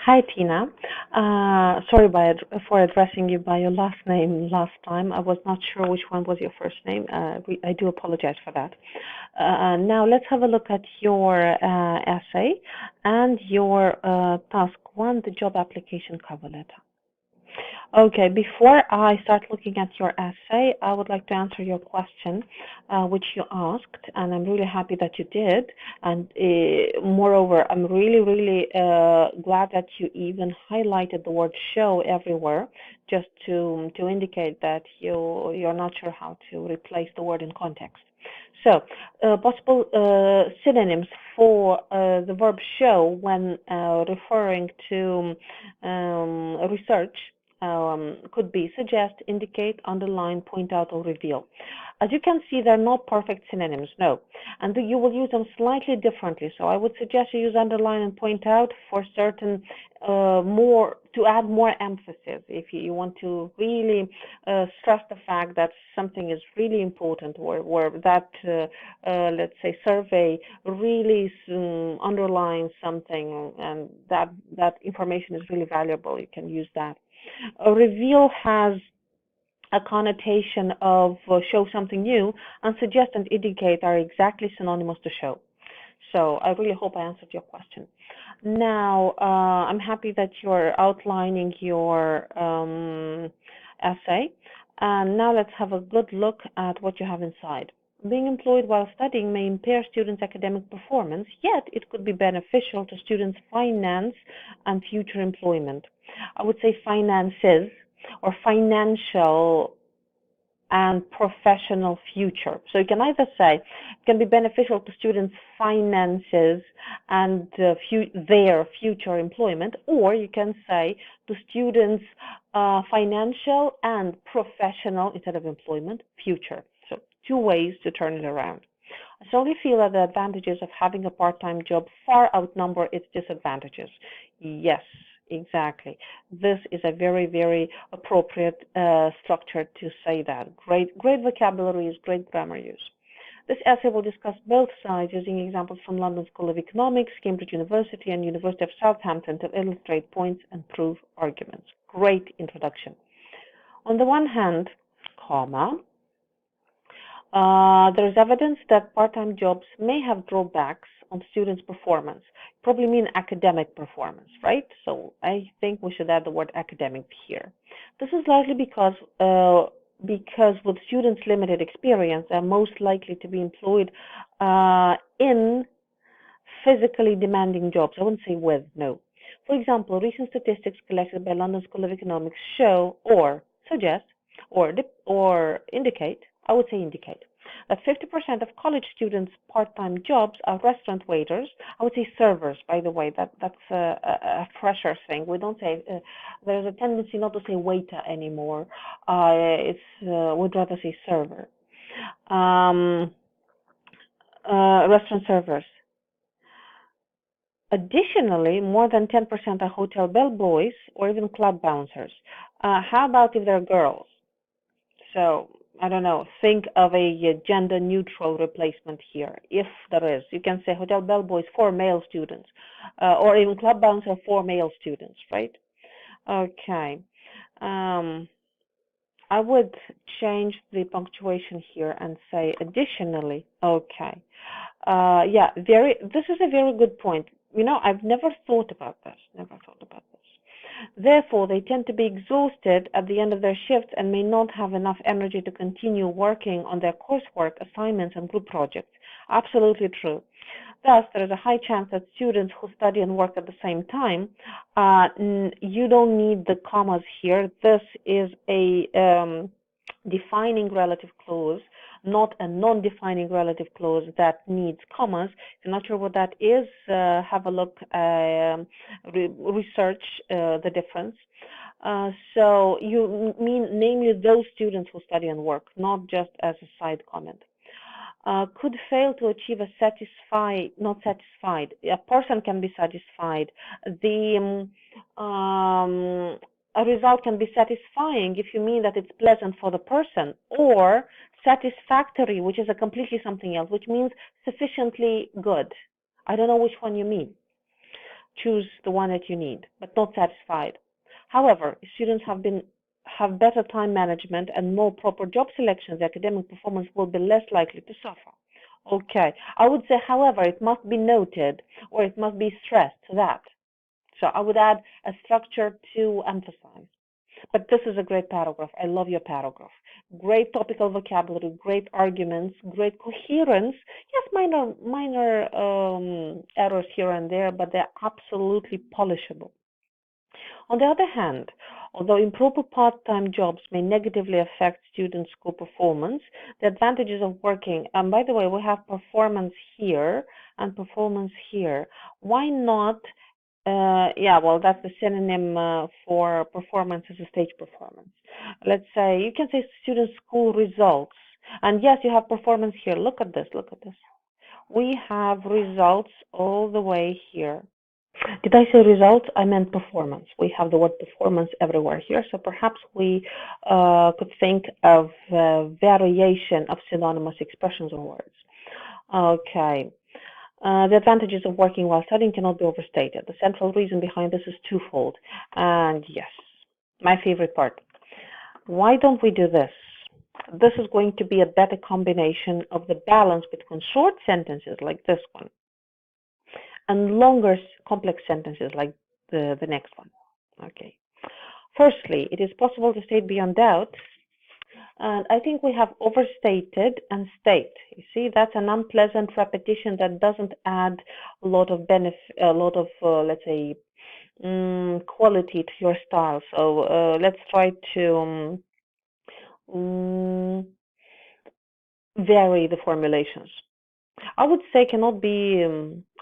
Hi, Tina. Sorry for addressing you by your last name last time. I was not sure which one was your first name. I do apologize for that. Now let's have a look at your essay and your task one, the job application cover letter. Okay, before I start looking at your essay, I would like to answer your question, which you asked, and I'm really happy that you did. And moreover, I'm really glad that you even highlighted the word show everywhere, just to indicate that you're not sure how to replace the word in context. So, possible synonyms for the verb show when referring to research could be suggest, indicate, underline, point out, or reveal. As you can see, they're not perfect synonyms, no. And you will use them slightly differently. So I would suggest you use underline and point out for certain to add more emphasis if you want to really stress the fact that something is really important, or that, let's say, survey really underlines something, and that information is really valuable. You can use that. A reveal has a connotation of show something new, and suggest and indicate are exactly synonymous to show. So I really hope I answered your question. Now, I'm happy that you're outlining your essay. And now let's have a good look at what you have inside. Being employed while studying may impair students' academic performance, yet it could be beneficial to students' finance and future employment. I would say finances or financial and professional future. So you can either say it can be beneficial to students' finances and their future employment, or you can say to students' financial and professional, instead of employment, future. So two ways to turn it around. I strongly feel that the advantages of having a part-time job far outnumber its disadvantages. Yes, exactly. This is a very appropriate structure to say that. Great vocabulary use, great grammar use. This essay will discuss both sides using examples from London School of Economics, Cambridge University, and University of Southampton to illustrate points and prove arguments. Great introduction. On the one hand, comma, there is evidence that part-time jobs may have drawbacks on students' performance. Probably mean academic performance, right? So I think we should add the word academic here. This is largely because with students' limited experience, they're most likely to be employed in physically demanding jobs. I wouldn't say with, no. For example, recent statistics collected by London School of Economics show or suggest or indicate, I would say indicate, that 50% of college students' part-time jobs are restaurant waiters. I would say servers, by the way. That's a fresher thing. We don't say, there's a tendency not to say waiter anymore. We'd rather say server. Restaurant servers. Additionally, more than 10% are hotel bellboys or even club bouncers. How about if they're girls? So, I don't know, think of a gender-neutral replacement here, if there is. You can say hotel bellboys for male students, or even club bouncer for male students, right? Okay. I would change the punctuation here and say additionally. Okay. Yeah, this is a very good point. You know, I've never thought about this. Therefore, they tend to be exhausted at the end of their shifts and may not have enough energy to continue working on their coursework, assignments, and group projects. Absolutely true. Thus, there is a high chance that students who study and work at the same time, you don't need the commas here. This is a defining relative clause, not a non-defining relative clause that needs commas. If you're not sure what that is, have a look, research the difference. So you mean namely those students who study and work, not just as a side comment. Could fail to achieve not satisfied. A person can be satisfied. A result can be satisfying if you mean that it's pleasant for the person, or satisfactory, which is a completely something else, which means sufficiently good. I don't know which one you mean. choose the one that you need, but not satisfied. However, if students have better time management and more proper job selections, academic performance will be less likely to suffer. Okay, I would say, however, it must be noted or it must be stressed that. So I would add a structure to emphasize. But this is a great paragraph. I love your paragraph. Great topical vocabulary, great arguments, great coherence. Yes, minor errors here and there, but they're absolutely polishable. On the other hand, although improper part-time jobs may negatively affect student school performance, the advantages of working, and by the way, we have performance here and performance here. Why not yeah, well, that's the synonym for performance as a stage performance. Let's say you can say student school results. And yes, you have performance here. Look at this. Look at this. We have results all the way here. Did I say results? I meant performance. We have the word performance everywhere here. So perhaps we could think of variation of synonymous expressions or words. Okay. The advantages of working while studying cannot be overstated. The central reason behind this is twofold. And yes, my favorite part. Why don't we do this? This is going to be a better combination of the balance between short sentences like this one and longer complex sentences like the next one. Okay. Firstly, it is possible to state beyond doubt, and I think we have overstated and state. You see, that's an unpleasant repetition that doesn't add a lot of benefit, a lot of, let's say, quality to your style. So let's try to vary the formulations. I would say cannot be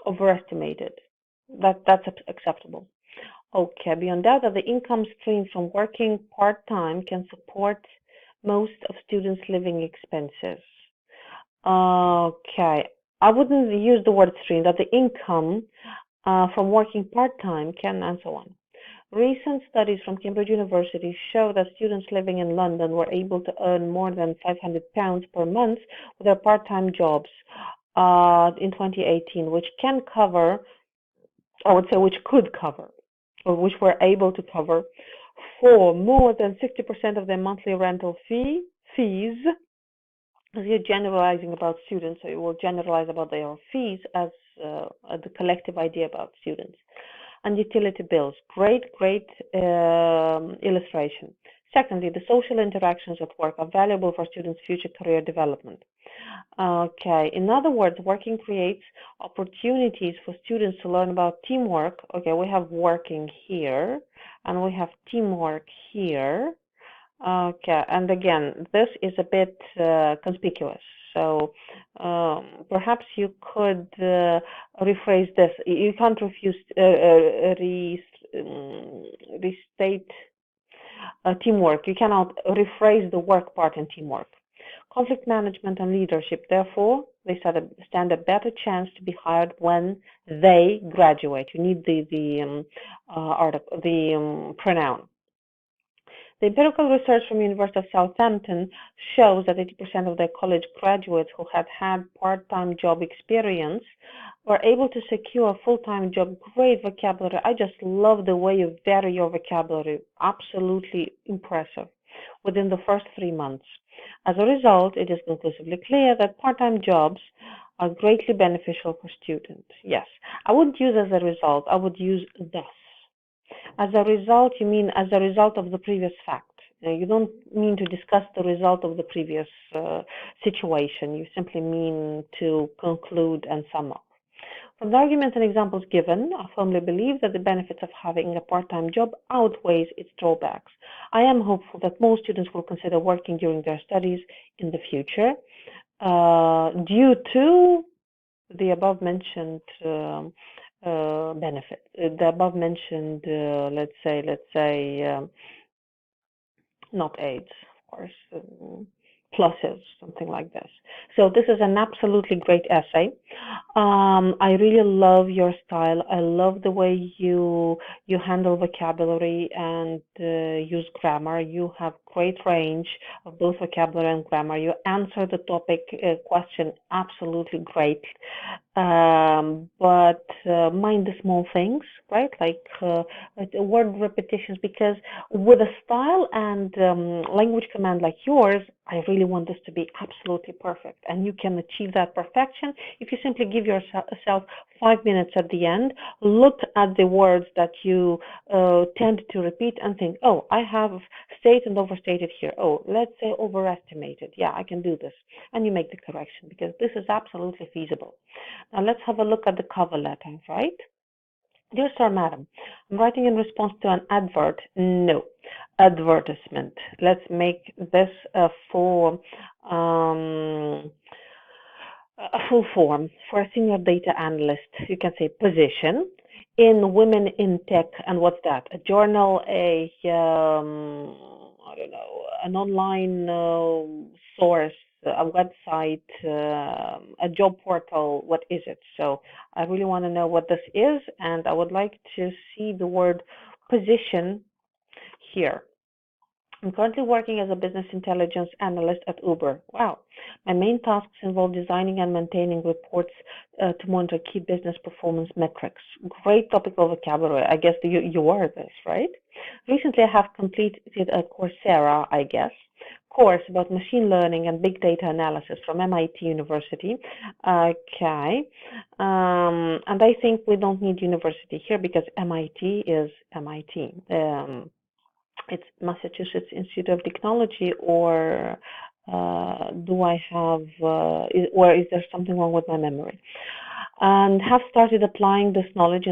overestimated. That's acceptable. Okay, beyond that, the income stream from working part-time can support most of students' living expenses. Okay, I wouldn't use the word stream, that the income from working part-time can, and so on. Recent studies from Cambridge University show that students living in London were able to earn more than £500 per month with their part-time jobs in 2018, which can cover, I would say, which could cover, or which were able to cover for more than 60% of their monthly rental fees. As you're generalizing about students, so you will generalize about their fees as the collective idea about students. And utility bills, great illustration. Secondly, the social interactions at work are valuable for students' future career development. Okay, in other words, working creates opportunities for students to learn about teamwork. Okay, we have working here, and we have teamwork here. Okay, and again, this is a bit conspicuous. So perhaps you could rephrase this. You can't refuse restate teamwork. You cannot rephrase the work part in teamwork. Conflict management and leadership, therefore, they stand a better chance to be hired when they graduate. You need the pronoun. The empirical research from University of Southampton shows that 80% of their college graduates who had part-time job experience were able to secure a full-time job. Great vocabulary. I just love the way you vary your vocabulary. Absolutely impressive. Within the first 3 months. As a result, it is conclusively clear that part-time jobs are greatly beneficial for students. Yes, I wouldn't use as a result. I would use thus. As a result, you mean as a result of the previous fact. You don't mean to discuss the result of the previous situation. You simply mean to conclude and sum up. From the arguments and examples given, I firmly believe that the benefits of having a part-time job outweighs its drawbacks. I am hopeful that most students will consider working during their studies in the future due to the above-mentioned benefit, the above-mentioned, let's say, not aids, of course, pluses, something like this. So this is an absolutely great essay. I really love your style. I love the way you handle vocabulary and use grammar. You have great range of both vocabulary and grammar. You answer the topic question absolutely great. but mind the small things, right? Like word repetitions, because with a style and language command like yours, I really want this to be absolutely perfect. And you can achieve that perfection if you simply give yourself 5 minutes at the end, look at the words that you tend to repeat and think, oh, I have stated and overstated here. Oh, let's say overestimated. Yeah, I can do this. And you make the correction because this is absolutely feasible. Now let's have a look at the cover letter, right? Dear Sir, Madam, I'm writing in response to an advert. No, advertisement. Let's make this um, a full form for a senior data analyst. You can say position in women in tech, and what's that? A journal, I don't know, an online source, a website, a job portal. What is it? So I really want to know what this is, and I would like to see the word position here. I'm currently working as a business intelligence analyst at Uber. Wow. My main tasks involve designing and maintaining reports to monitor key business performance metrics. Great topical vocabulary. I guess you are this, right? Recently, I have completed a Coursera, I guess, course about machine learning and big data analysis from MIT University. Okay. And I think we don't need university here because MIT is MIT. It's Massachusetts Institute of Technology, or do I have, or is there something wrong with my memory? And have started applying this knowledge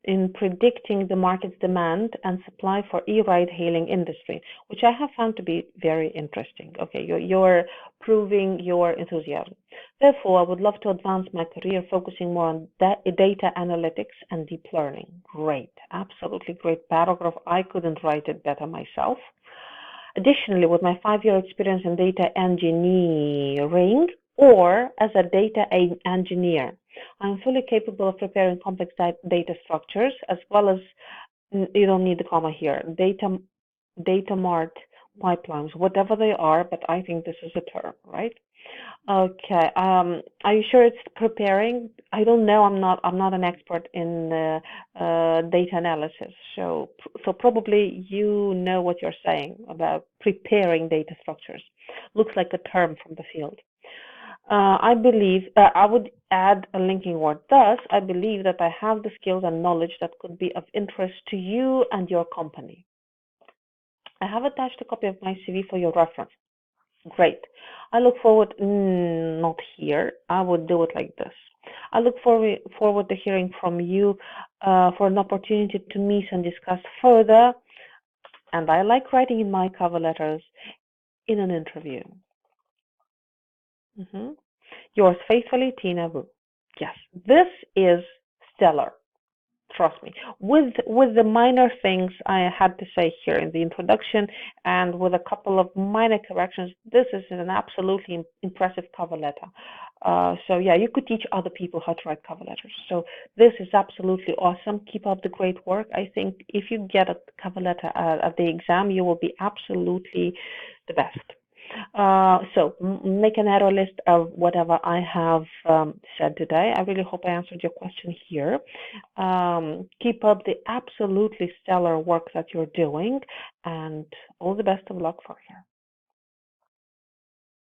in predicting the market's demand and supply for e-ride hailing industry, which I have found to be very interesting. Okay, you're proving your enthusiasm. Therefore, I would love to advance my career focusing more on data analytics and deep learning. Great, absolutely great paragraph. I couldn't write it better myself. Additionally, with my 5-year experience in data engineering or as a data engineer, I'm fully capable of preparing complex data structures as well as, you don't need the comma here, data mart pipelines, whatever they are, but I think this is a term, right? Okay. Are you sure it's preparing? I don't know. I'm not an expert in data analysis, so probably you know what you're saying about preparing data structures. Looks like a term from the field. I believe I would add a linking word. Thus, I believe that I have the skills and knowledge that could be of interest to you and your company. I have attached a copy of my CV for your reference. Great. I look forward, not here. I would do it like this. I look forward to hearing from you for an opportunity to meet and discuss further. And I like writing in my cover letters in an interview. hmm Yours faithfully, Tina Wu. Yes, this is stellar. Trust me. With the minor things I had to say here in the introduction and with a couple of minor corrections, this is an absolutely impressive cover letter. So yeah, you could teach other people how to write cover letters. So this is absolutely awesome. Keep up the great work. I think if you get a cover letter at the exam, you will be absolutely the best. So make an error list of whatever I have said today. I really hope I answered your question here. Keep up the absolutely stellar work that you're doing, and all the best of luck for you.